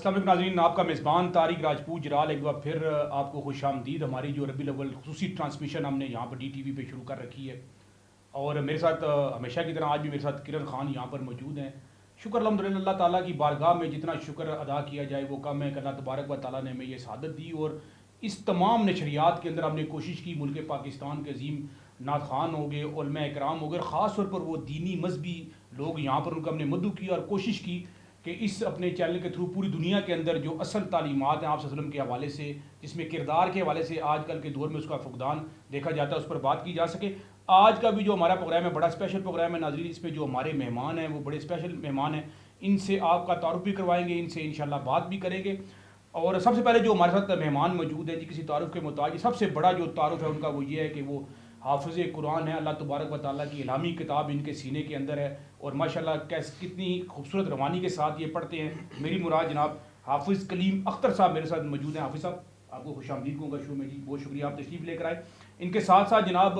السلام علیکم ناظرین، آپ کا میزبان طارق راجپوت جرال ایک بار پھر آپ کو خوش آمدید۔ ہماری جو ربیع الاول خصوصی ٹرانسمیشن ہم نے یہاں پر ڈی ٹی وی پہ شروع کر رکھی ہے، اور میرے ساتھ ہمیشہ کی طرح آج بھی میرے ساتھ کرن خان یہاں پر موجود ہیں۔ شکر الحمدللہ اللہ تعالیٰ کی بارگاہ میں جتنا شکر ادا کیا جائے وہ کم ہے کہ اللہ تبارک و تعالیٰ نے ہمیں یہ سعادت دی، اور اس تمام نشریات کے اندر ہم نے کوشش کی ملک پاکستان کے عظیم نعت خوان ہو گئے، علماء اکرام ہو گئے، اور خاص طور پر وہ دینی مذہبی لوگ یہاں پر ان کا ہم نے مدعو کیا اور کوشش کی کہ اس اپنے چینل کے تھرو پوری دنیا کے اندر جو اصل تعلیمات ہیں آپ صلی اللہ علیہ وسلم کے حوالے سے، جس میں کردار کے حوالے سے آج کل کے دور میں اس کا فقدان دیکھا جاتا ہے، اس پر بات کی جا سکے۔ آج کا بھی جو ہمارا پروگرام ہے بڑا اسپیشل پروگرام ہے ناظرین، اس میں جو ہمارے مہمان ہیں وہ بڑے اسپیشل مہمان ہیں، ان سے آپ کا تعارف بھی کروائیں گے، ان سے انشاءاللہ بات بھی کریں گے۔ اور سب سے پہلے جو ہمارے ساتھ مہمان موجود ہیں جی کسی تعارف کے محتاج، سب سے بڑا جو تعارف ہے ان کا وہ یہ ہے کہ وہ حافظ قرآن ہے، اللہ تبارک و تعالیٰ کی الہامی کتاب ان کے سینے کے اندر ہے، اور ماشاءاللہ کتنی خوبصورت روانی کے ساتھ یہ پڑھتے ہیں۔ میری مراد جناب حافظ کلیم اختر صاحب میرے ساتھ موجود ہیں۔ حافظ صاحب آپ کو خوش آمدید کہوں گا شو میں جی، بہت شکریہ آپ تشریف لے کر آئے۔ ان کے ساتھ ساتھ جناب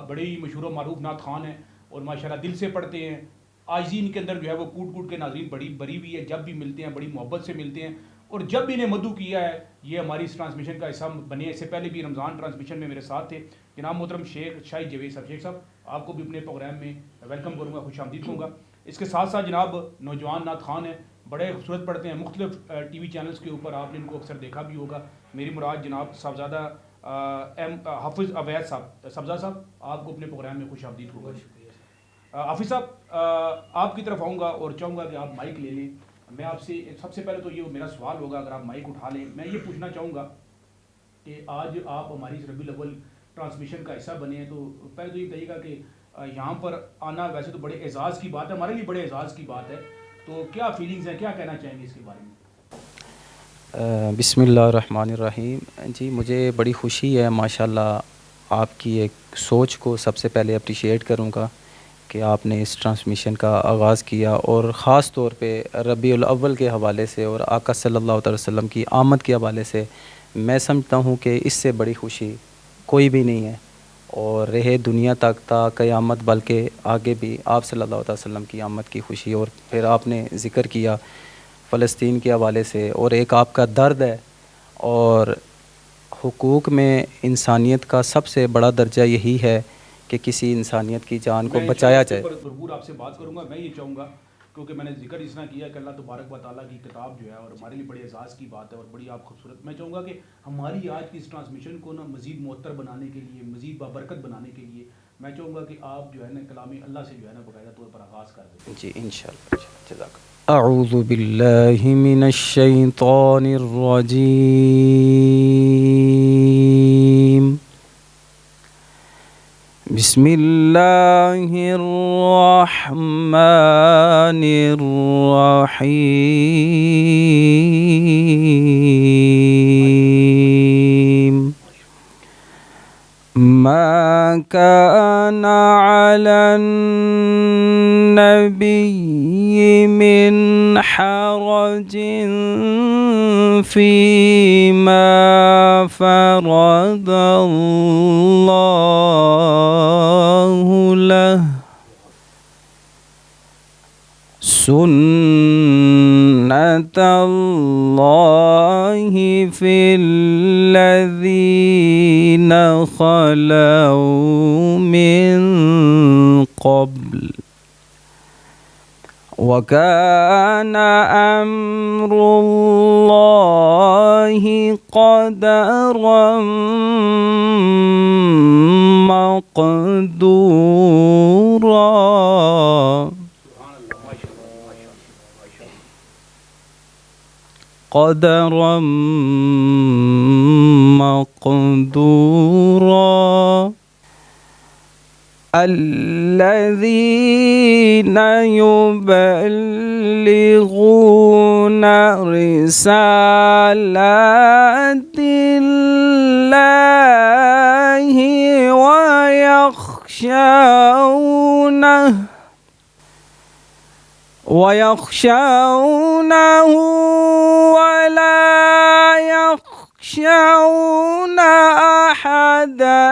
بڑے ہی مشہور و معروف نعت خوان ہیں، اور ماشاءاللہ دل سے پڑھتے ہیں، عاجزی ان کے اندر جو ہے وہ کوٹ کوٹ کے ناظرین بڑی بری ہوئی ہے، جب بھی ملتے ہیں بڑی محبت سے ملتے ہیں، اور جب بھی انہیں مدعو کیا ہے یہ ہماری اس ٹرانسمیشن کا حصہ بنے۔ اس سے پہلے بھی رمضان ٹرانسمیشن میں میرے ساتھ تھے جناب محترم شیخ شاہد جاوید صاحب۔ شیخ صاحب آپ کو بھی اپنے پروگرام میں ویلکم کروں گا، خوش آمدید کہوں گا۔ اس کے ساتھ ساتھ جناب نوجوان نعت خوان ہیں، بڑے خوبصورت پڑھتے ہیں، مختلف ٹی وی چینلز کے اوپر آپ نے ان کو اکثر دیکھا بھی ہوگا۔ میری مراد جناب صاحبزادہ حافظ اویس صاحب۔ صاحبزادہ صاحب آپ کو اپنے پروگرام میں خوش آمدید کہوں گا۔ حافظ صاحب آپ کی طرف آؤں گا اور چاہوں گا کہ آپ مائک لے لیں۔ میں آپ سے سب سے پہلے تو یہ میرا سوال ہوگا، اگر آپ مائک اٹھا لیں، میں یہ پوچھنا چاہوں گا کہ آج آپ ہماری اس ربیع الاول ٹرانسمیشن کا حصہ بنے ہیں، تو پہلے تو یہ کہیے گا کہ یہاں پر آنا ویسے تو بڑے اعزاز کی بات ہے، ہمارے لیے بڑے اعزاز کی بات ہے، تو کیا فیلنگز ہیں، کیا کہنا چاہیں گے اس کے بارے میں؟ بسم اللہ الرحمن الرحیم۔ جی مجھے بڑی خوشی ہے، ماشاءاللہ آپ کی ایک سوچ کو سب سے پہلے اپریشیٹ کروں گا کہ آپ نے اس ٹرانسمیشن کا آغاز کیا، اور خاص طور پہ ربیع الاول کے حوالے سے اور آقا صلی اللہ علیہ وسلم کی آمد کے حوالے سے میں سمجھتا ہوں کہ اس سے بڑی خوشی کوئی بھی نہیں ہے، اور رہے دنیا تک تا قیامت، بلکہ آگے بھی آپ صلی اللہ علیہ وسلم کی آمد کی خوشی۔ اور پھر آپ نے ذکر کیا فلسطین کے حوالے سے، اور ایک آپ کا درد ہے، اور حقوق میں انسانیت کا سب سے بڑا درجہ یہی ہے کہ کسی انسانیت کی جان کو بچایا جائے۔ میں ضرور آپ سے بات کروں گا۔ میں یہ چاہوں گا کیونکہ میں نے ذکر اس طرح کیا کہ اللہ تبارک و تعالیٰ کی کتاب جو ہے اور ہمارے لیے بڑے اعزاز کی بات ہے اور بڑی آپ خوبصورت، میں چاہوں گا کہ ہماری آج کی اس ٹرانسمیشن کو نا مزید معطر بنانے کے لیے، مزید بابرکت بنانے کے لیے میں چاہوں گا کہ آپ جو ہے نا کلام اللہ سے جو ہے نا باقاعدہ طور پر آغاز کر دیں۔ جی انشاءاللہ، جزاک اللہ۔ اعوذ باللہ من الشیطان الرجیم، بسم اللہ الرحمن الرحیم، ما كان على النبي من حرج فيما فرض الله له، سنة الله في الذين خلوا من قبل، وكان أمر الله قدرا مقدورا۔ قدرا مقدورا، الذين يبلغون رسالات الله ويخشونه ولا يخشون أحدا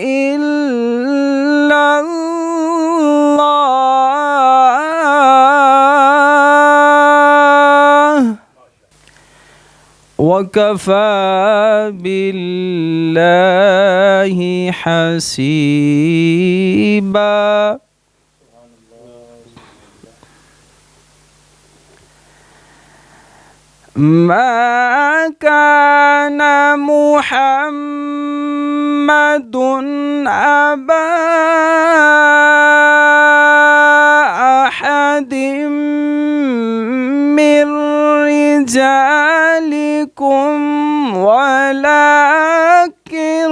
إلا الله، وَكَفَى بِاللَّهِ حَسِيبًا. ما كان محمد أبا أحد من رجالكم ولكن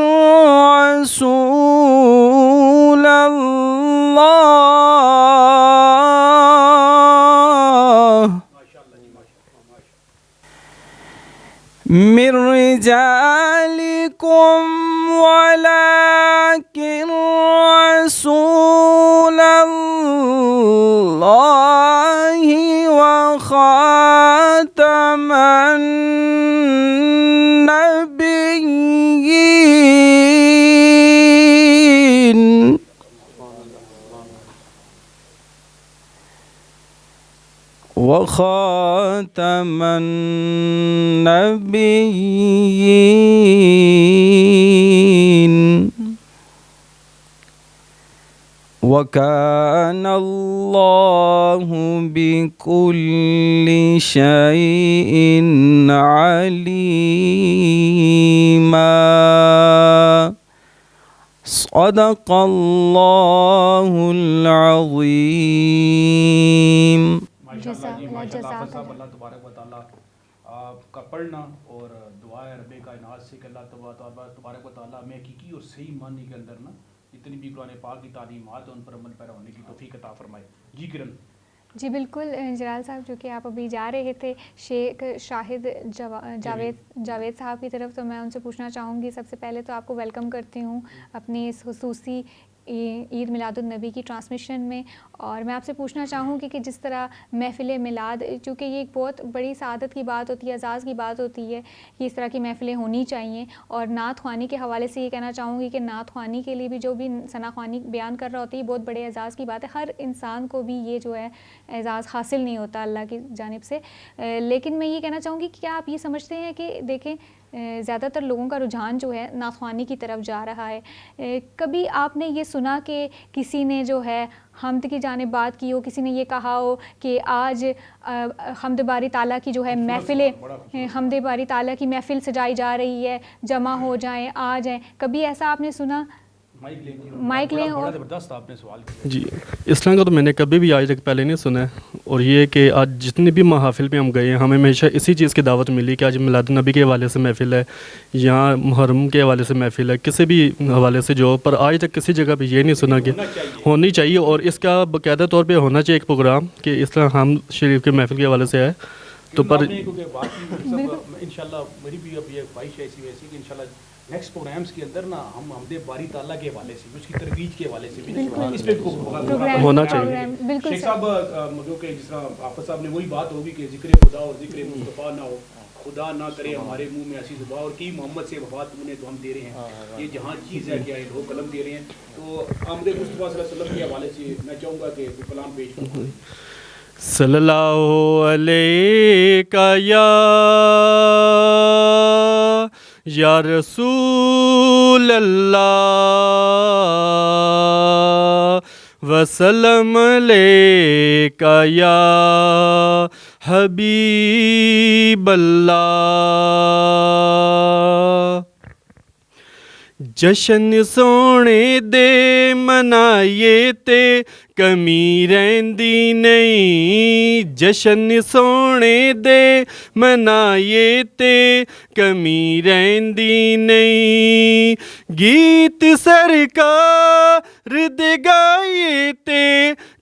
رسول الله من رجالكم ولكن رسول الله وخاتم النبيين. وخاتم النبيين. وكان الله بكل شيء عليما. صدق الله العظيم. ماشاءاللہ جی ماشاءاللہ حافظ صاحب اللہ تبارک و تعالیٰ آپ کا پڑھنا اور دعا رب کائنات سے کہ اللہ تبارک و تعالیٰ میں حقیقی اور صحیح معنی کے اندر نا جتنی بھی قرآن پاک کی تعلیمات ہیں ان پر عمل پیرا ہونے کی توفیق عطا فرمائے. جی کرن. جی بالکل جلال صاحب، جو کہ آپ ابھی جا رہے تھے شیخ شاہد جاوید صاحب کی طرف، تو میں ان سے پوچھنا چاہوں گی، سب سے پہلے تو آپ کو ویلکم کرتی ہوں اپنی اس خصوصی عید میلاد النبی کی ٹرانسمیشن میں. اور میں آپ سے پوچھنا چاہوں گی کہ جس طرح محفل میلاد، چونکہ یہ ایک بہت بڑی سعادت کی بات ہوتی ہے، اعزاز کی بات ہوتی ہے کہ اس طرح کی محفلیں ہونی چاہیے. اور نعت خوانی کے حوالے سے یہ کہنا چاہوں گی کہ نعت خوانی کے لیے بھی جو بھی ثنا خوانی بیان کر رہا ہوتا ہے یہ بہت بڑے اعزاز کی بات ہے. ہر انسان کو بھی یہ جو ہے اعزاز حاصل نہیں ہوتا اللہ کی جانب سے. لیکن میں یہ کہنا چاہوں گی کہ کیا آپ یہ سمجھتے ہیں کہ دیکھیں زیادہ تر لوگوں کا رجحان جو ہے نعت خوانی کی طرف جا رہا ہے. کبھی آپ نے یہ سنا کہ کسی نے جو ہے حمد کی جانب بات کی ہو، کسی نے یہ کہا ہو کہ آج حمد باری تعالیٰ کی جو ہے محفل، حمد باری تعالیٰ کی محفل سجائی جا رہی ہے، جمع ہو جائیں، آ جائیں، کبھی ایسا آپ نے سنا؟ مائک لیں. اور زبردست آپ نے سوال کیا. جی اس طرح کا تو میں نے کبھی بھی آج تک پہلے نہیں سنا ہے. اور یہ کہ آج جتنی بھی محافل پہ ہم گئے ہیں ہمیں ہمیشہ اسی چیز کی دعوت ملی کہ آج میلاد النبی کے حوالے سے محفل ہے یا محرم کے حوالے سے محفل ہے، کسی بھی حوالے سے جو، پر آج تک کسی جگہ پہ یہ نہیں سنا کہ ہونی چاہیے. اور اس کا باقاعدہ طور پہ ہونا چاہیے ایک پروگرام کہ اس طرح ہم شریف کے محفل کے حوالے سے ہے. تو پر انشاءاللہ میری بھی اب یہ خواہش ہے ایسی ویسی کہ انشاءاللہ نیکسٹ پروگرامس کے اندر نا ہم حمد باری تعالیٰ کے حوالے سے، اس کی ترویج کے حوالے سے بھی اس پہ ہونا چاہیے. شیخ صاحب جو کہ جس طرح حافظ صاحب نے وہی بات ہوگی کہ ذکر خدا اور ذکر مصطفیٰ نہ ہو، خدا نہ کرے ہمارے منہ میں ایسی زبان، اور کی محمد سے وفات انہیں تو ہم دے رہے ہیں، یہ جہاں چیز ہے کیا ہے وہ قلم دے رہے ہیں. تو آمد مصطفیٰ صلی اللہ علیہ وسلم کے حوالے سے میں چاہوں گا کہ کلام پیش کروں. صلی اللہ علیہ یا رسول اللہ وسلم علیک یا حبیب اللہ. جشن سونے دے منائیے تے کمی رہندی نہیں، جشن سونے دے منائیے تے کمی رہندی نہیں، گیت سرکار دے گائیے تے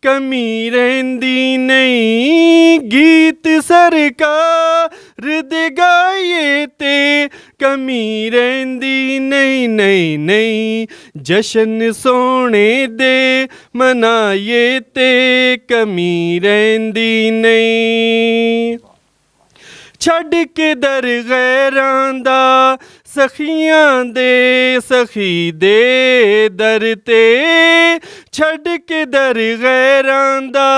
کمی رہندی نہیں، گیت سرکار دے گائیے تے کمی رہندی نہیں. نہیں نہیں جشن سونے دے منائیے تے کمی رہندی نہیں. چھڈ کے در غیراں دا سخیاں دے سخی دے در تے، چھڈ کے در غیراں دا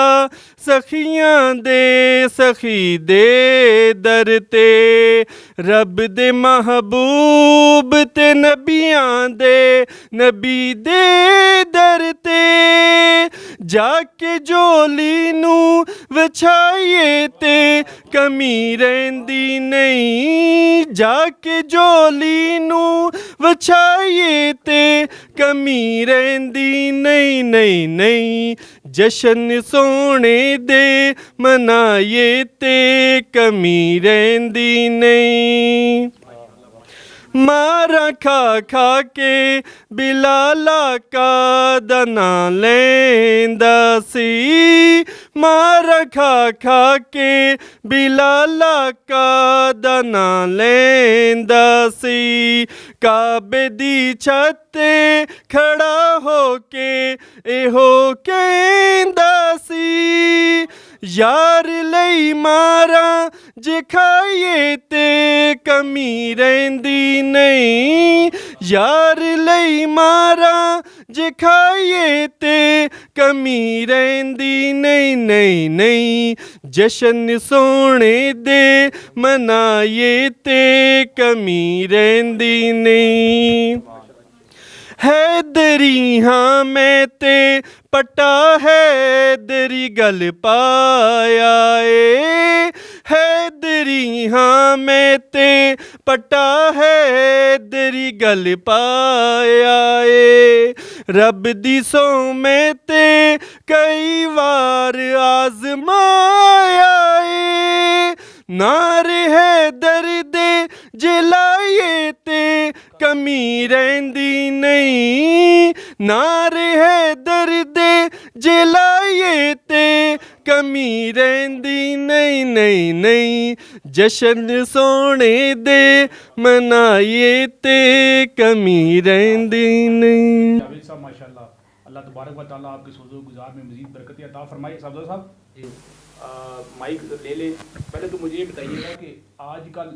سخیاں دے سخی دے در تے، رب دے محبوب تے نبیاں دے نبی دے در تے جا کے جولی نو وچھائیے تے کمی رہندی نہیں جا کے جولی نو وچھائیے تے کمی رہندی نہیں نہیں نہیں جشن سونے دے منائیے تے کمی رہندی نہیں مارا کھا کھا کے بلالا کا دنا لیندا سی مارا کھا کھا کے بلالا کا دنا لیندا سی کعبے دی چھت تے کھڑا ہو کے ایہو کہندا سی یار لئی مارا جے کھائیے تے کمی رہندی نہیں یار لئی مارا جے کھائیے تے کمی رہندی نہیں نہیں نہیں جشن سونے دے منائیے تے کمی رہندی نہیں حیدری ہاں میں تے پٹا حیدری گل پایا اے حیدری ہاں میں تے پٹا حیدری گل پایا اے رب دی سو میں تے کئی وار آزمایا اے نار حیدر دے جلائیے تے کمی رہندی نہیں نار حیدر دے جلائیے تے کمی رہندی نہیں نہیں نہیں جشن سونے دے منائیے تے کمی رہندی نہیں جاوید صاحب ماشاءاللہ اللہ تبارک و تعالیٰ آپ کے سوز و گزار میں مزید برکت عطا فرمائے. صاحب مائک لے لیں. پہلے تو مجھے یہ بتائیے گا کہ آج کل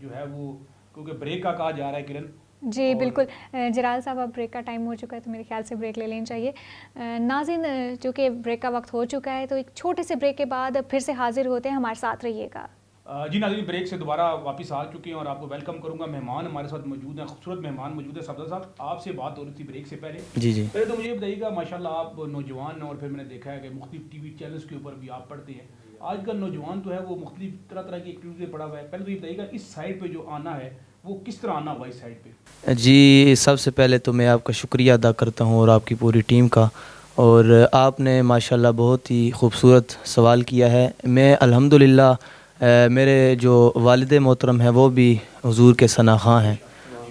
جو ہے وہ کیونکہ بریک کا کہا جا رہا ہے کرن. جی بالکل جلال صاحب اب بریک کا ٹائم ہو چکا ہے تو میرے خیال سے بریک لے لینی چاہیے. ناظرین چونکہ بریک کا وقت ہو چکا ہے تو ایک چھوٹے سے بریک کے بعد پھر سے حاضر ہوتے ہیں, ہمارے ساتھ رہیے گا. جی ناظرین بریک سے دوبارہ واپس آ چکے ہیں اور آپ کو ویلکم کروں گا. مہمان ہمارے ساتھ موجود ہیں, خوبصورت مہمان موجود ہیں. صفدر صاحب آپ سے بات ہو رہی تھی بریک سے پہلے. جی جی پہلے تو مجھے یہ بتائیے گا ماشاءاللہ آپ نوجوان ہیں اور پھر میں نے دیکھا ہے کہ مختلف ٹی وی چینلز کے اوپر بھی آپ پڑھتے ہیں. آج کل نوجوان تو ہے وہ مختلف طرح طرح کی ایکٹیویٹی پڑھا ہوا ہے. پہلے تو یہ بتائیے گا اس سائڈ پہ جو آنا ہے وہ کس طرح آنا ہوا اس سائڈ پہ؟ جی سب سے پہلے تو میں آپ کا شکریہ ادا کرتا ہوں اور آپ کی پوری ٹیم کا. اور آپ نے ماشاءاللہ بہت ہی خوبصورت سوال کیا ہے. میں الحمدللہ میرے جو والد محترم ہیں وہ بھی حضور کے ثنا خواں ہیں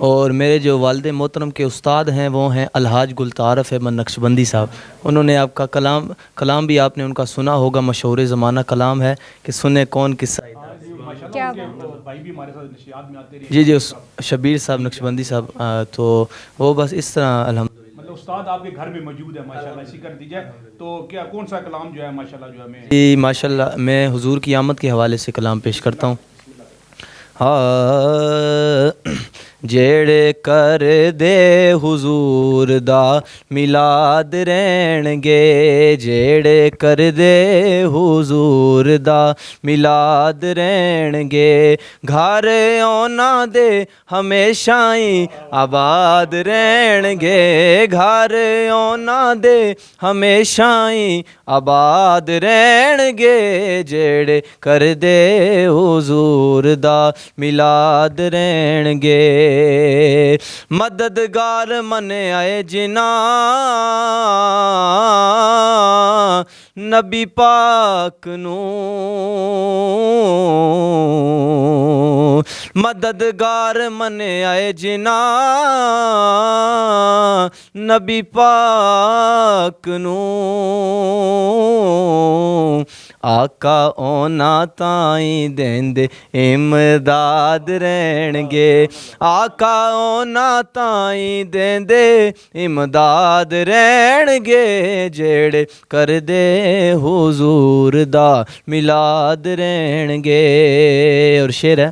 اور میرے جو والد محترم کے استاد ہیں وہ ہیں الحاج گلطارف احمد نقشبندی صاحب. انہوں نے آپ کا کلام بھی آپ نے ان کا سنا ہوگا, مشہور زمانہ کلام ہے کہ سنے کون قصہ. کیا بھائی بھی ہمارے ساتھ نشریات میں آتے رہے. جی جی شبیر صاحب نقشبندی صاحب. تو وہ بس اس طرح مطلب استاد آپ کے گھر میں موجود ہے ماشاءاللہ. اسی کر دیجیے تو کیا کون سا کلام جو ہے ماشاءاللہ جو ہے میں جی ماشاءاللہ میں حضور کی آمد کے حوالے سے کلام پیش کرتا ہوں. جیڑے کر دے حضور دا میلاد رہن گے, جیڑے کر دے حضور دا میلاد رہن گے, گھر اونا دے ہمیشہ ہی آباد رہن گے, گھر اونا دے ہمیشہ ہی آباد رہن گے, جیڑے کر دے حضور دا میلاد رہن گے. مددگار منے آئے جنا نبی پاک نو, مددگار منے آئے جنا نبی پاک نو, آقا اونا تائیں دیندے امداد رہن گے, آقا اونا تائیں دیندے امداد رہن گے, جیڑے کر دے حضور دا میلاد رہن گے. اور شعر ہے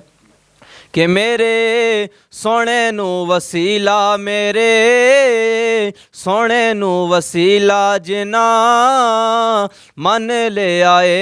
کہ میرے سونے نو وسیلہ, میرے سونے نو وسیلہ جنا من لے آئے,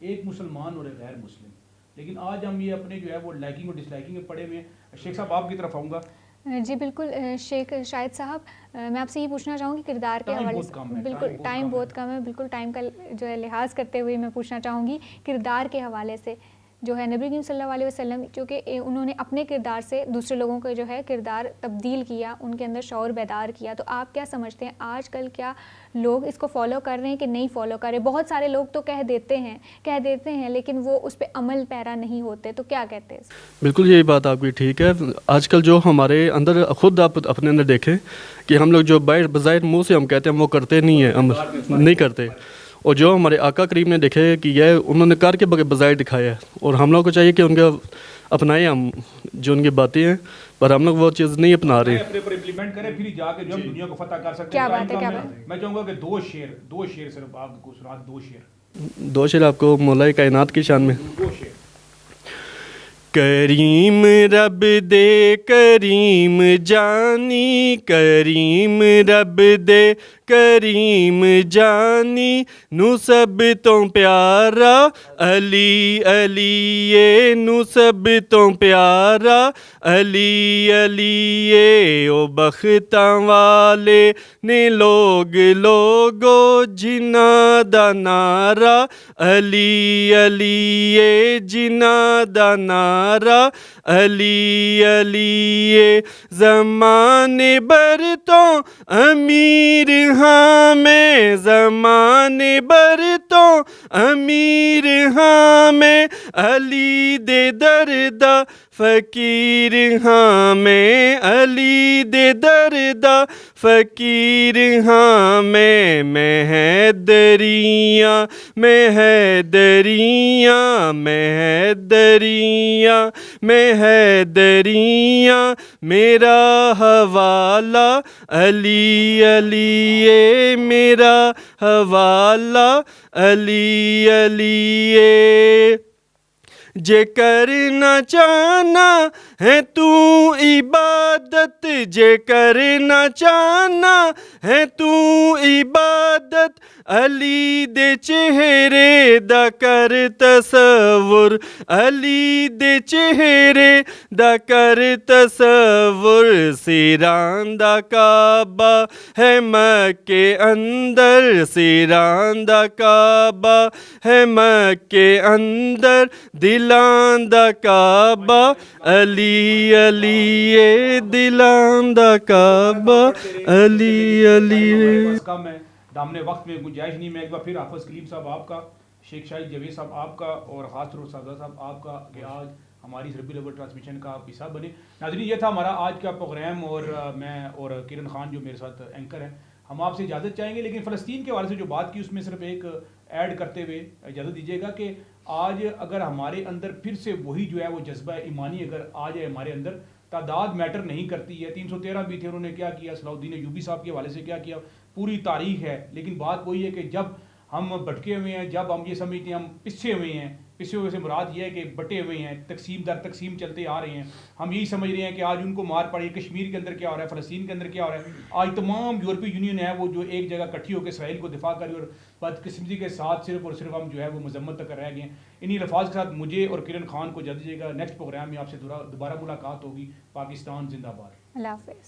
ایک مسلمان اور ایک غیر مسلم. لیکن آج ہم یہ اپنے جو ہے وہ لائکنگ اور ڈس لائکنگ میں پڑے ہوئے ہیں. شیخ صاحب آپ کی طرف آؤں گا. جی بالکل شیخ شاہد صاحب میں آپ سے یہ پوچھنا چاہوں گی کردار کے حوالے سے. بالکل ٹائم بہت کم ہے, بالکل ٹائم کا جو ہے لحاظ کرتے ہوئے میں پوچھنا چاہوں گی کردار کے حوالے سے جو ہے نبی کریم صلی اللہ علیہ وسلم چونکہ انہوں نے اپنے کردار سے دوسرے لوگوں کا جو ہے کردار تبدیل کیا, ان کے اندر شعور بیدار کیا. تو آپ کیا سمجھتے ہیں آج کل کیا لوگ اس کو فالو کر رہے ہیں کہ نہیں فالو کر رہے؟ بہت سارے لوگ تو کہہ دیتے ہیں لیکن وہ اس پہ عمل پیرا نہیں ہوتے, تو کیا کہتے ہیں؟ بالکل یہی بات آپ کی ٹھیک ہے. آج کل جو ہمارے اندر خود آپ اپنے اندر دیکھیں کہ ہم لوگ جو بظاہر منہ سے ہم کہتے ہیں وہ کرتے نہیں ہیں, عمل نہیں کرتے. اور جو ہمارے آقا کریم نے دیکھے کہ یہ انہوں نے کر کے بظاہر دکھایا ہے, اور ہم لوگوں کو چاہیے کہ ان کا اپنائیں ہم جو ان کی باتیں ہیں, پر ہم لوگ وہ چیز نہیں اپنا رہے. اپنے پر امپلیمنٹ کریں پھر جا کے جو ہم دنیا کو فتح کر سکتے ہیں. کیا بات ہے, کیا بات. میں چاہوں گا کہ دو شعر صرف آپ کو سنا, دو شعر آپ کو مولا کائنات کی شان میں. دو شعر. کریم رب دے کریم جانی, کریم رب دے کریم جانی, نو سب تو پیارا علی علی, نو سب تو پیارا علی علی. او بختاں والے نے لوگو جنہ دا نعرہ علی علی, جنہ دا نعرہ علی علی. زمانے بر تو امیر ہاں میں, زمانے بر تو امیر ہاں میں, علی دے دردا فقیر ہاں میں, علی دے دردا فقیر ہاں میں. میں دریاں میں ہے دریاں, میں ہے دریاں, میں ہے دریاں, میرا حوالہ علی علی, میرا حوالہ علی علی. جے کرنا چاہنا ہے تو عبادت, جے کرنا چاہنا ہے تو عبادت, علی دے چہرے دا کر تصور, علی دے چہرے دا کر تصور. سیران دا کعبہ ہے مکے اندر, سیران دا کعبہ ہے مکے اندر, دلان دا کعبہ علی علی, دلان دا کعبہ علی علی. کم ہے دامنے وقت میں گنجائش نہیں. میں ایک بار پھر حافظ کلیم صاحب آپ کا, شیخ شاہد جاوید صاحب آپ کا, اور خاص طور پر صاحب آپ کا کہ آج ہماری اس ربیع الاول ٹرانسمیشن کا آپ حصہ بنے. ناظرین یہ تھا ہمارا آج کا پروگرام, اور میں اور کرن خان جو میرے ساتھ اینکر ہیں, ہم آپ سے اجازت چاہیں گے. لیکن فلسطین کے حوالے سے جو بات کی اس میں صرف ایک ایڈ کرتے ہوئے اجازت دیجیے گا کہ آج اگر ہمارے اندر پھر سے وہی جو ہے وہ جذبہ ایمانی اگر آ جائے ہمارے اندر, تعداد میٹر نہیں کرتی ہے. 313 بھی تھے, انہوں نے کیا کیا, صلاح الدین ایوبی صاحب کے حوالے سے کیا کیا, پوری تاریخ ہے. لیکن بات وہی ہے کہ جب ہم بھٹکے ہوئے ہیں, جب ہم یہ سمجھتے ہیں ہم پسے ہوئے ہیں, پسے ہوئے سے مراد یہ ہے کہ بٹے ہوئے ہیں, تقسیم در تقسیم چلتے آ رہے ہیں. ہم یہی سمجھ رہے ہیں کہ آج ان کو مار پڑی, کشمیر کے اندر کیا ہو رہا ہے, فلسطین کے اندر کیا ہو رہا ہے. آج تمام یورپی یونین ہے وہ جو ایک جگہ کٹھی ہو کے اسرائیل کو دفاع کری, اور بدقسمتی کے ساتھ صرف اور صرف ہم جو ہے وہ مذمت تک رہ گئے ہیں. انہی الفاظ کے ساتھ مجھے اور کرن خان کو اجازت دیجیے گا. نیکسٹ پروگرام میں آپ سے دوبارہ ملاقات ہوگی. پاکستان زندہ باد. اللہ حافظ.